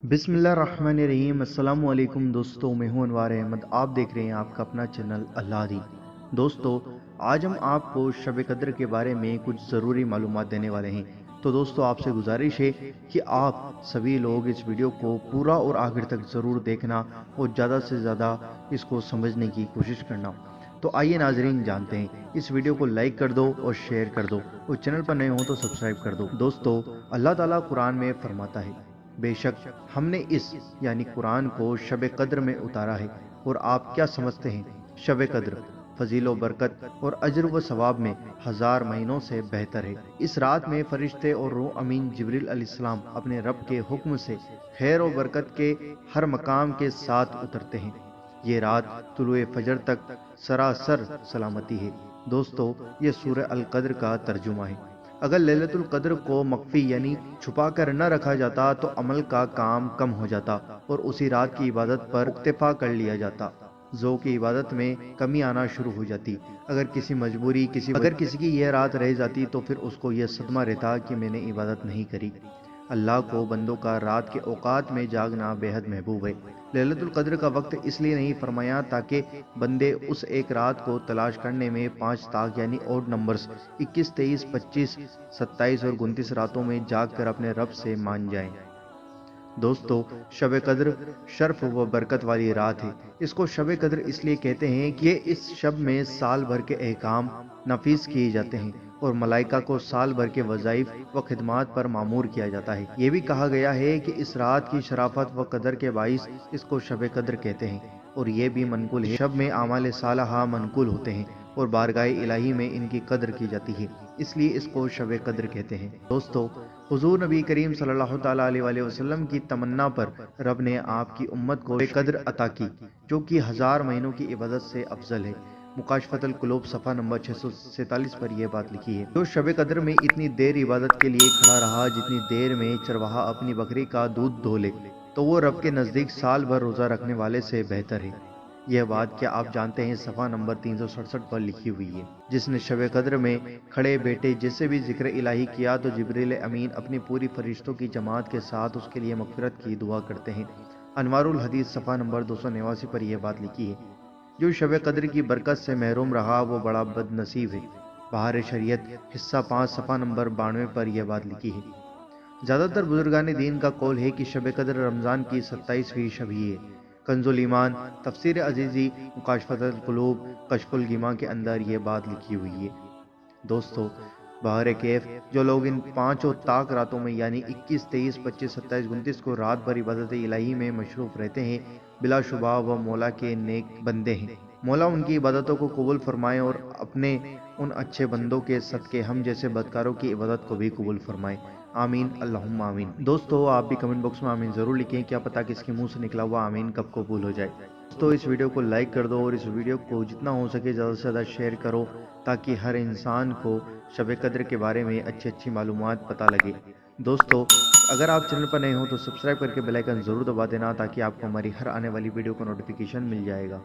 बिस्मिल्लाहिर्रहमानिर्रहीम। अस्सलाम वालेकुम दोस्तों, मैं हूं अनवार अहमद। आप देख रहे हैं आपका अपना चैनल अल्लाह दी। दोस्तों, आज हम आपको शब कद्र के बारे में कुछ ज़रूरी मालूमात देने वाले हैं। तो दोस्तों, आपसे गुजारिश है कि आप सभी लोग इस वीडियो को पूरा और आखिर तक ज़रूर देखना और ज़्यादा से ज़्यादा इसको समझने की कोशिश करना। तो आइए नाजरीन, जानते हैं। इस वीडियो को लाइक कर दो और शेयर कर दो और चैनल पर नए हो तो सब्सक्राइब कर दो। दोस्तों, अल्लाह ताला कुरान में फरमाता है, बेशक हमने इस यानी कुरान को शब कद्र में उतारा है। और आप क्या समझते हैं? शब कद्र फजील व बरकत और अजर व सवाब में 1000 महीनों से बेहतर है। इस रात में फरिश्ते और रूह अमीन जिब्रील अलैहिस्सलाम अपने रब के हुक्म से खैर व बरकत के हर मकाम के साथ उतरते हैं। ये रात तुलुए फजर तक सरासर सलामती है। दोस्तों, ये सूरह अल कद्र का तर्जुमा है। अगर लैलतुल कद्र को मख्फी यानी छुपा कर न रखा जाता तो अमल का काम कम हो जाता और उसी रात की इबादत पर इक्तिफा कर लिया जाता। ज़ो की इबादत में कमी आना शुरू हो जाती। अगर किसी की यह रात रह जाती तो फिर उसको यह सदमा रहता कि मैंने इबादत नहीं करी। अल्लाह को बंदों का रात के औकात में जागना बेहद महबूब है। लैलतुल कद्र का वक्त इसलिए नहीं फरमाया ताकि बंदे उस एक रात को तलाश करने में 5 ताक यानी ओड नंबर्स 21, 23, 25, 27 और 29 रातों में जाग कर अपने रब से मान जाएं। दोस्तों, शब कद्र शर्फ व बरकत वाली रात है। इसको शब कद्र इसलिए कहते हैं कि इस शब में साल भर के अहकाम नफीस किए जाते हैं और मलाइका को साल भर के वज़ाइफ व खिदमात पर मामूर किया जाता है। ये भी कहा गया है कि इस रात की शराफत व कदर के बाइस इसको शब कद्र कहते हैं। और ये भी मनकुल है, शब में आमाल सालहा मनकुल होते हैं और बारगाह इलाही में इनकी कद्र की जाती है, इसलिए इसको शब कद्र कहते हैं। दोस्तों, हुजूर नबी करीम सल्लल्लाहु ताला अलैहि वसल्लम की तमन्ना पर रब ने आपकी उम्मत को कद्र अता की, जो कि 1000 महीनों की इबादत से अफजल है। मुकाशफतुल कुलूब सफ़ा नंबर 647 पर यह बात लिखी है। जो शब कद्र में इतनी देर इबादत के लिए खड़ा रहा जितनी देर में चरवाहा अपनी बकरी का दूध धो ले, तो वो रब के नज़दीक साल भर रोज़ा रखने वाले से बेहतर है। यह बात क्या आप जानते हैं? सफ़ा नंबर 367 पर लिखी हुई है। जिसने शब कद्र में खड़े बेटे जैसे भी जिक्र इलाही किया तो जिब्रील अमीन अपनी पूरी फरिश्तों की जमात के साथ उसके लिए मग़फ़िरत की दुआ करते हैं। अनवारुल हदीस सफ़ा नंबर 289 पर यह बात लिखी है। जो शब कद्र की बरकत से महरूम रहा वो बड़ा बदनसीब है। बहार शरीयत हिस्सा 5 सफ़ा नंबर 92 पर यह बात लिखी है। ज़्यादातर बुजुर्गान दीन का कौल है कि शब कद्र रमज़ान की 27वीं शब ही है। कंजुल ईमान, तफसीर अजीज़ी, मुकाशफतुल कुलूब, कश्फुल गिमा के अंदर ये बात लिखी हुई है। दोस्तों, बहर कैफ जो लोग इन पाँचों ताक रातों में यानी 21, 23, 25, 27, 29 को रात भर इबादत इलाही में मशरूफ़ रहते हैं, बिलाशुबा वह मौला के नेक बंदे हैं। मौला उनकी इबादतों को कबूल फरमाए और अपने उन अच्छे बंदों के सदक़े हम जैसे बदकारों की इबादत को भी कबूल फरमाए। आमीन, अल्लाहुम्मा आमीन। दोस्तों, आप भी कमेंट बॉक्स में आमीन ज़रूर लिखें। क्या पता किसके मुंह से निकला हुआ आमीन कब कबूल हो जाए। दोस्तों, इस वीडियो को लाइक कर दो और इस वीडियो को जितना हो सके ज़्यादा से ज़्यादा शेयर करो ताकि हर इंसान को शब कद्र के बारे में अच्छी मालूमात पता लगे। दोस्तों, अगर आप चैनल पर नए हो तो सब्सक्राइब करके बेल आइकन ज़रूर दबा देना ताकि आपको हमारी हर आने वाली वीडियो का नोटिफिकेशन मिल जाएगा।